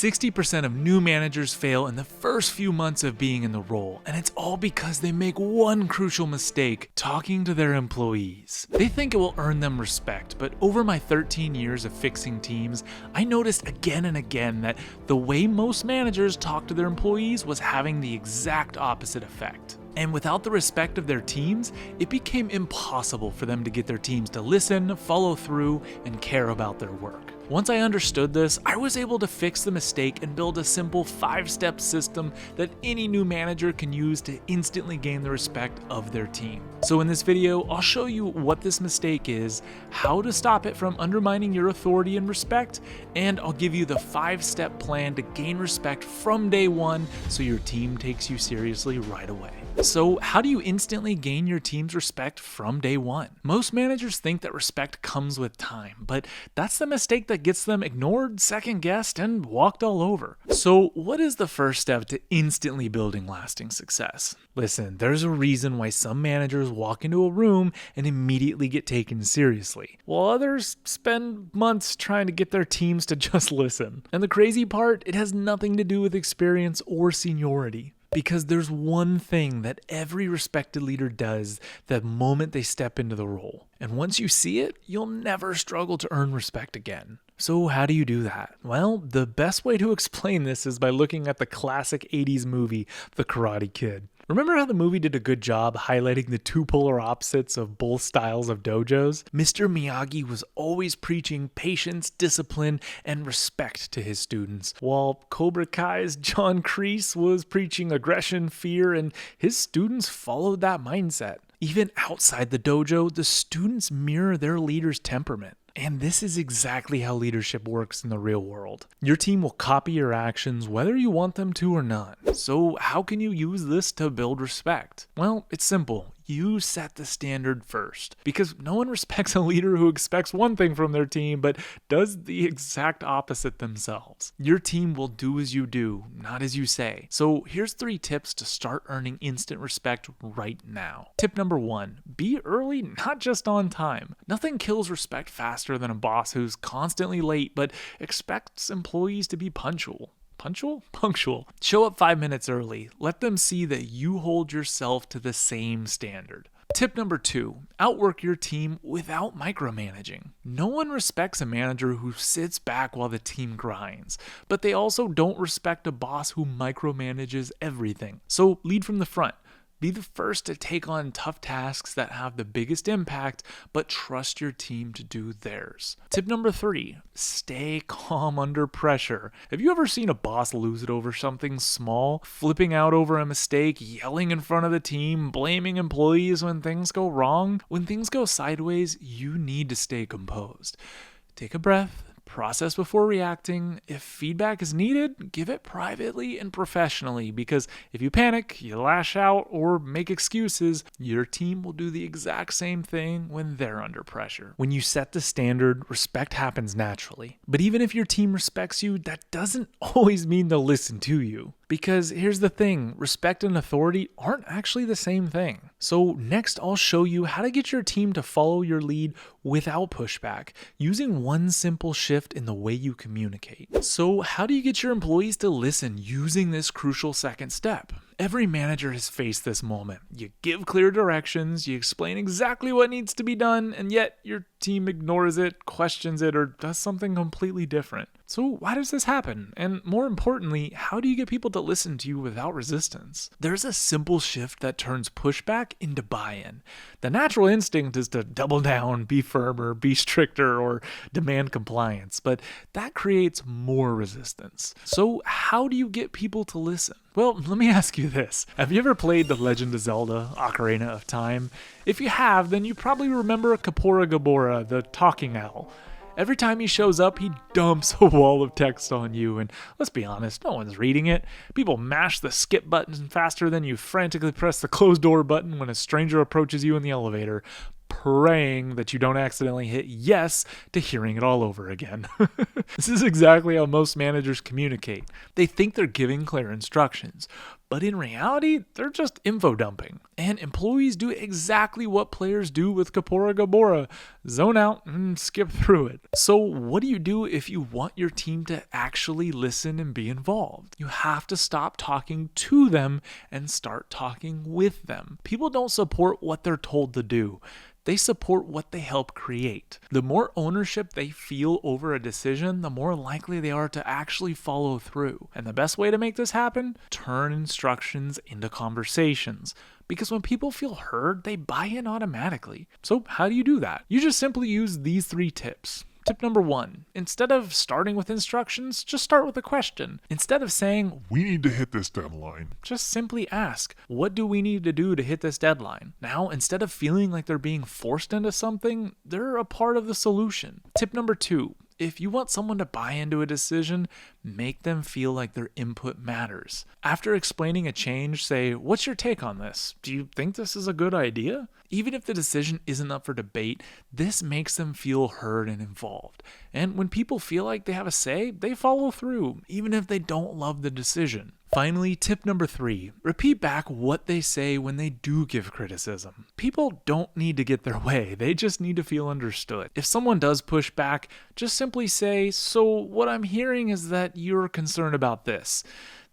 60% of new managers fail in the first few months of being in the role, and it's all because they make one crucial mistake: talking to their employees. They think it will earn them respect, but over my 13 years of fixing teams, I noticed again and again that the way most managers talk to their employees was having the exact opposite effect. And without the respect of their teams, it became impossible for them to get their teams to listen, follow through, and care about their work. Once I understood this, I was able to fix the mistake and build a simple 5-step system that any new manager can use to instantly gain the respect of their team. So in this video, I'll show you what this mistake is, how to stop it from undermining your authority and respect, and I'll give you the 5-step plan to gain respect from day one so your team takes you seriously right away. So how do you instantly gain your team's respect from day one? Most managers think that respect comes with time, but that's the mistake that gets them ignored, second-guessed, and walked all over. So what is the first step to instantly building lasting success? Listen, there's a reason why some managers walk into a room and immediately get taken seriously, while others spend months trying to get their teams to just listen. And the crazy part, it has nothing to do with experience or seniority. Because there's one thing that every respected leader does the moment they step into the role. And once you see it, you'll never struggle to earn respect again. So how do you do that? Well, the best way to explain this is by looking at the classic 80s movie, The Karate Kid. Remember how the movie did a good job highlighting the two polar opposites of both styles of dojos? Mr. Miyagi was always preaching patience, discipline, and respect to his students, while Cobra Kai's John Kreese was preaching aggression, fear, and his students followed that mindset. Even outside the dojo, the students mirror their leader's temperament. And this is exactly how leadership works in the real world. Your team will copy your actions whether you want them to or not. So how can you use this to build respect? Well, it's simple. You set the standard first, because no one respects a leader who expects one thing from their team but does the exact opposite themselves. Your team will do as you do, not as you say. So here's 3 tips to start earning instant respect right now. Tip number 1, be early, not just on time. Nothing kills respect faster than a boss who's constantly late but expects employees to be punctual. Punctual. Show up 5 minutes early. Let them see that you hold yourself to the same standard. Tip number 2, outwork your team without micromanaging. No one respects a manager who sits back while the team grinds, but they also don't respect a boss who micromanages everything. So lead from the front. Be the first to take on tough tasks that have the biggest impact, but trust your team to do theirs. Tip number 3, stay calm under pressure. Have you ever seen a boss lose it over something small, flipping out over a mistake, yelling in front of the team, blaming employees when things go wrong? When things go sideways, you need to stay composed. Take a breath. Process before reacting. If feedback is needed, give it privately and professionally, because if you panic, you lash out, or make excuses, your team will do the exact same thing when they're under pressure. When you set the standard, respect happens naturally. But even if your team respects you, that doesn't always mean they'll listen to you. Because here's the thing, respect and authority aren't actually the same thing. So next, I'll show you how to get your team to follow your lead without pushback, using one simple shift in the way you communicate. So how do you get your employees to listen using this crucial second step? Every manager has faced this moment. You give clear directions, you explain exactly what needs to be done, and yet your team ignores it, questions it, or does something completely different. So why does this happen? And more importantly, how do you get people to listen to you without resistance? There's a simple shift that turns pushback into buy-in. The natural instinct is to double down, be firmer, be stricter, or demand compliance, but that creates more resistance. So how do you get people to listen? Well, let me ask you this. Have you ever played The Legend of Zelda: Ocarina of Time? If you have, then you probably remember Kapora Gabora, the talking owl. Every time he shows up, he dumps a wall of text on you, and let's be honest, no one's reading it. People mash the skip button faster than you frantically press the close door button when a stranger approaches you in the elevator, praying that you don't accidentally hit yes to hearing it all over again. This is exactly how most managers communicate. They think they're giving clear instructions. But in reality, they're just info dumping. And employees do exactly what players do with Kapora Gabora: zone out and skip through it. So what do you do if you want your team to actually listen and be involved? You have to stop talking to them and start talking with them. People don't support what they're told to do. They support what they help create. The more ownership they feel over a decision, the more likely they are to actually follow through. And the best way to make this happen? Turn instructions into conversations. Because when people feel heard, they buy in automatically. So how do you do that? You just simply use these 3 tips. Tip number 1, instead of starting with instructions, just start with a question. Instead of saying, "We need to hit this deadline," just simply ask, what do we need to do to hit this deadline? Now, instead of feeling like they're being forced into something, they're a part of the solution. Tip number 2, if you want someone to buy into a decision, make them feel like their input matters. After explaining a change, say, what's your take on this? Do you think this is a good idea? Even if the decision isn't up for debate, this makes them feel heard and involved. And when people feel like they have a say, they follow through, even if they don't love the decision. Finally, tip number 3, repeat back what they say when they do give criticism. People don't need to get their way, they just need to feel understood. If someone does push back, just simply say, so what I'm hearing is that you're concerned about this.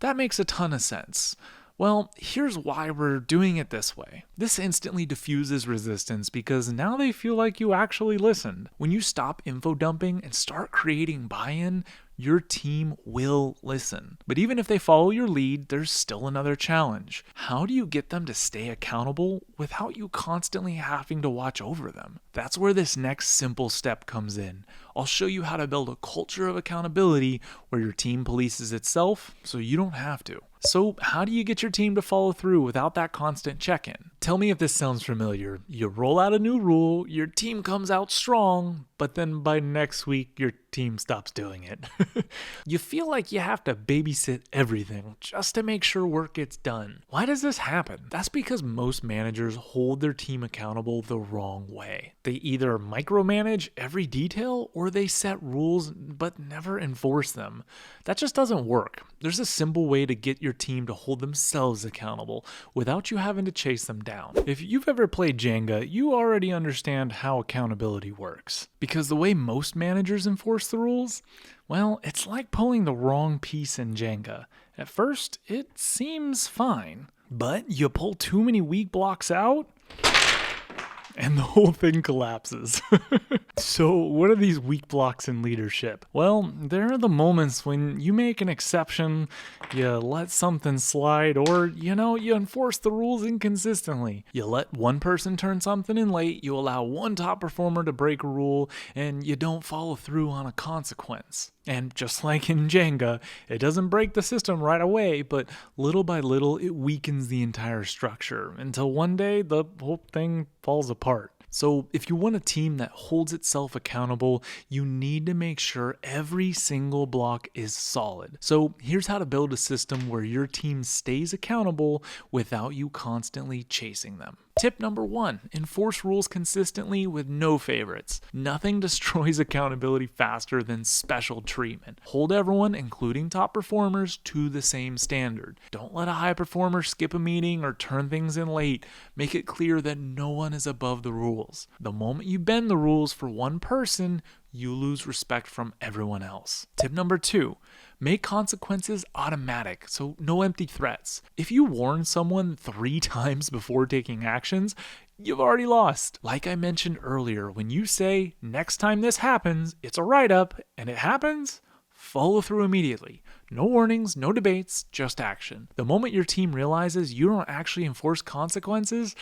That makes a ton of sense. Well, here's why we're doing it this way. This instantly diffuses resistance because now they feel like you actually listened. When you stop info dumping and start creating buy-in, your team will listen. But even if they follow your lead, there's still another challenge. How do you get them to stay accountable without you constantly having to watch over them? That's where this next simple step comes in. I'll show you how to build a culture of accountability where your team polices itself so you don't have to. So how do you get your team to follow through without that constant check-in? Tell me if this sounds familiar. You roll out a new rule, your team comes out strong, but then by next week, your team stops doing it. You feel like you have to babysit everything just to make sure work gets done. Why does this happen? That's because most managers hold their team accountable the wrong way. They either micromanage every detail or they set rules but never enforce them. That just doesn't work. There's a simple way to get your team to hold themselves accountable without you having to chase them down. If you've ever played Jenga, you already understand how accountability works. Because the way most managers enforce the rules, well, it's like pulling the wrong piece in Jenga. At first, it seems fine, but you pull too many weak blocks out, and the whole thing collapses. So what are these weak blocks in leadership? Well, there are the moments when you make an exception, you let something slide, or, you enforce the rules inconsistently. You let one person turn something in late, you allow one top performer to break a rule, and you don't follow through on a consequence. And just like in Jenga, it doesn't break the system right away, but little by little, it weakens the entire structure until one day the whole thing falls apart. So if you want a team that holds itself accountable, you need to make sure every single block is solid. So here's how to build a system where your team stays accountable without you constantly chasing them. Tip number 1, enforce rules consistently with no favorites. Nothing destroys accountability faster than special treatment. Hold everyone, including top performers, to the same standard. Don't let a high performer skip a meeting or turn things in late. Make it clear that no one is above the rules. The moment you bend the rules for one person, you lose respect from everyone else. Tip number 2, make consequences automatic, so no empty threats. If you warn someone 3 times before taking actions, you've already lost. Like I mentioned earlier, when you say, next time this happens, it's a write-up, and it happens, follow through immediately. No warnings, no debates, just action. The moment your team realizes you don't actually enforce consequences,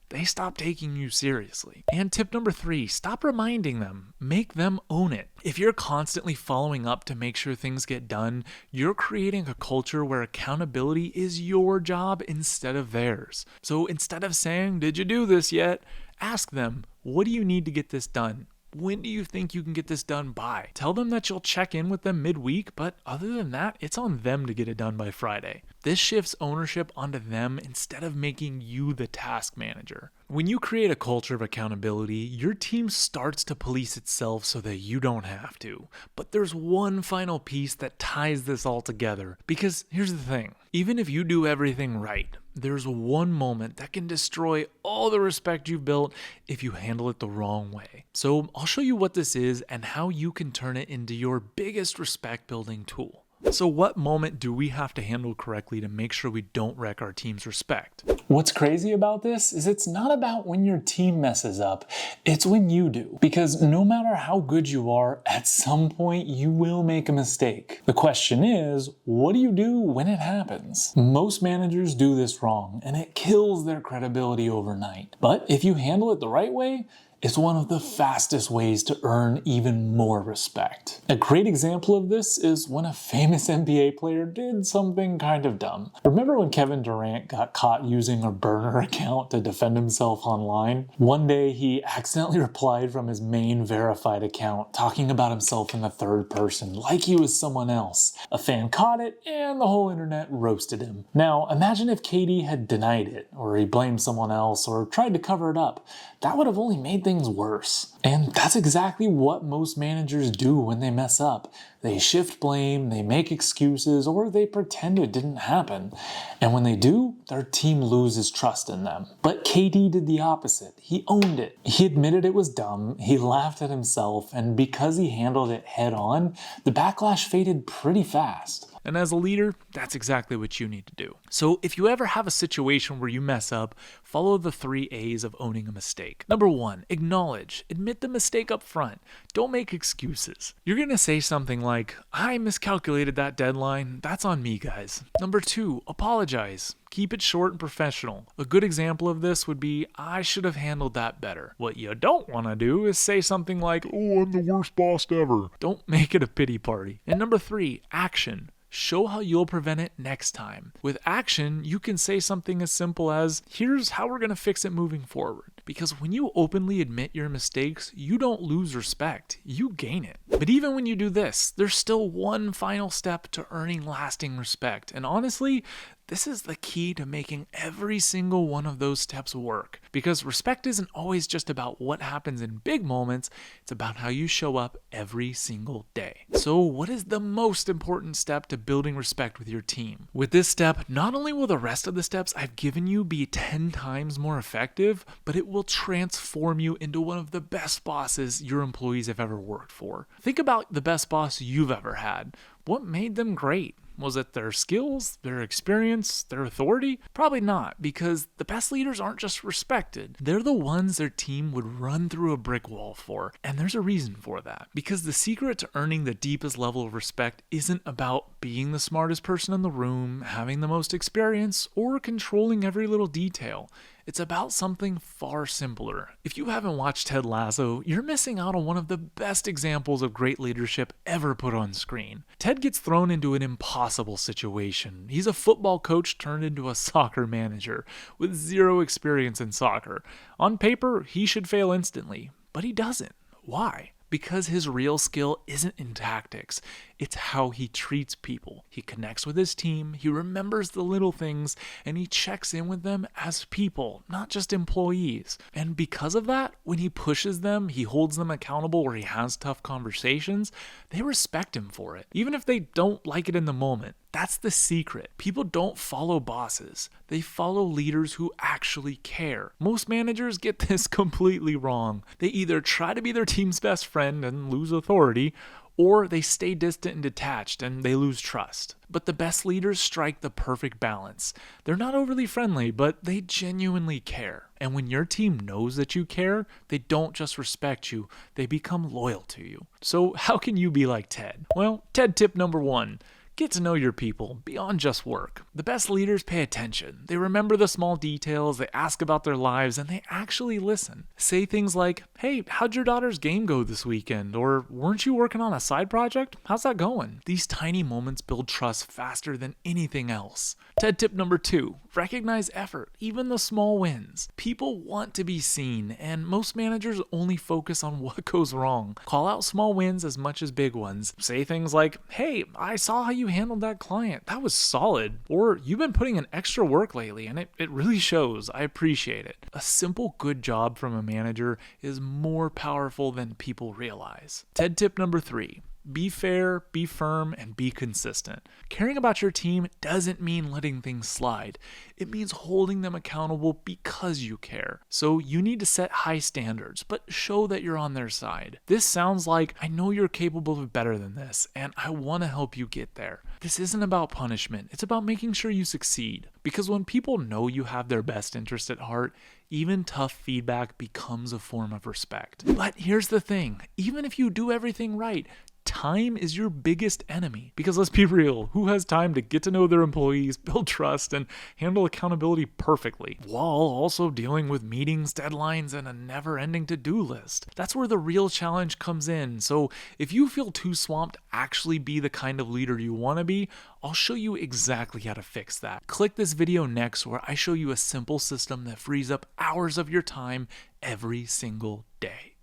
they stop taking you seriously. And tip number 3, stop reminding them. Make them own it. If you're constantly following up to make sure things get done, you're creating a culture where accountability is your job instead of theirs. So instead of saying, did you do this yet? Ask them, what do you need to get this done? When do you think you can get this done by? Tell them that you'll check in with them midweek, but other than that, it's on them to get it done by Friday. This shifts ownership onto them instead of making you the task manager. When you create a culture of accountability, your team starts to police itself so that you don't have to. But there's one final piece that ties this all together. Because here's the thing, even if you do everything right, there's one moment that can destroy all the respect you've built if you handle it the wrong way. So I'll show you what this is and how you can turn it into your biggest respect building tool. So what moment do we have to handle correctly to make sure we don't wreck our team's respect? What's crazy about this is it's not about when your team messes up, it's when you do. Because no matter how good you are, at some point you will make a mistake. The question is, what do you do when it happens? Most managers do this wrong, and it kills their credibility overnight. But if you handle it the right way, it's one of the fastest ways to earn even more respect. A great example of this is when a famous NBA player did something kind of dumb. Remember when Kevin Durant got caught using a burner account to defend himself online? One day he accidentally replied from his main verified account, talking about himself in the third person, like he was someone else. A fan caught it, and the whole internet roasted him. Now, imagine if KD had denied it, or he blamed someone else, or tried to cover it up. That would have only made things worse. And that's exactly what most managers do when they mess up. They shift blame, they make excuses, or they pretend it didn't happen. And when they do, their team loses trust in them. But KD did the opposite. He owned it. He admitted it was dumb, he laughed at himself, and because he handled it head on, the backlash faded pretty fast. And as a leader, that's exactly what you need to do. So if you ever have a situation where you mess up, follow the 3 A's of owning a mistake. Number 1, acknowledge. Admit the mistake up front. Don't make excuses. You're going to say something like, I miscalculated that deadline. That's on me, guys. Number 2, apologize. Keep it short and professional. A good example of this would be, I should have handled that better. What you don't want to do is say something like, Oh, I'm the worst boss ever. Don't make it a pity party. And number 3, action. Show how you'll prevent it next time. With action, you can say something as simple as, here's how we're going to fix it moving forward. Because when you openly admit your mistakes, you don't lose respect, you gain it. But even when you do this, there's still one final step to earning lasting respect. And honestly, this is the key to making every single one of those steps work. Because respect isn't always just about what happens in big moments, it's about how you show up every single day. So what is the most important step to building respect with your team? With this step, not only will the rest of the steps I've given you be 10 times more effective, but it will transform you into one of the best bosses your employees have ever worked for. Think about the best boss you've ever had. What made them great? Was it their skills, their experience, their authority? Probably not, because the best leaders aren't just respected. They're the ones their team would run through a brick wall for, and there's a reason for that. Because the secret to earning the deepest level of respect isn't about being the smartest person in the room, having the most experience, or controlling every little detail. It's about something far simpler. If you haven't watched Ted Lasso, you're missing out on one of the best examples of great leadership ever put on screen. Ted gets thrown into an impossible situation. He's a football coach turned into a soccer manager with zero experience in soccer. On paper, he should fail instantly, but he doesn't. Why? Because his real skill isn't in tactics, it's how he treats people. He connects with his team, he remembers the little things, and he checks in with them as people, not just employees. And because of that, when he pushes them, he holds them accountable or he has tough conversations, they respect him for it. Even if they don't like it in the moment. That's the secret. People don't follow bosses. They follow leaders who actually care. Most managers get this completely wrong. They either try to be their team's best friend and lose authority, or they stay distant and detached and they lose trust. But the best leaders strike the perfect balance. They're not overly friendly, but they genuinely care. And when your team knows that you care, they don't just respect you, they become loyal to you. So how can you be like Ted? Well, Ted tip number 1. Get to know your people beyond just work. The best leaders pay attention. They remember the small details, they ask about their lives, and they actually listen. Say things like, "Hey, how'd your daughter's game go this weekend?" Or, "Weren't you working on a side project? How's that going?" These tiny moments build trust faster than anything else. TED tip number 2, recognize effort, even the small wins. People want to be seen, and most managers only focus on what goes wrong. Call out small wins as much as big ones. Say things like, "Hey, I saw how you handled that client. That was solid." Or, "You've been putting in extra work lately, and it really shows. I appreciate it." A simple good job from a manager is more powerful than people realize. TED tip number 3. Be fair, be firm, and be consistent. Caring about your team doesn't mean letting things slide. It means holding them accountable because you care. So you need to set high standards, but show that you're on their side. This sounds like, "I know you're capable of better than this, and I want to help you get there." This isn't about punishment. It's about making sure you succeed. Because when people know you have their best interest at heart, even tough feedback becomes a form of respect. But here's the thing, even if you do everything right, time is your biggest enemy. Because let's be real, who has time to get to know their employees, build trust, and handle accountability perfectly, while also dealing with meetings, deadlines, and a never-ending to-do list? That's where the real challenge comes in. So if you feel too swamped to actually be the kind of leader you want to be, I'll show you exactly how to fix that. Click this video next where I show you a simple system that frees up hours of your time every single day.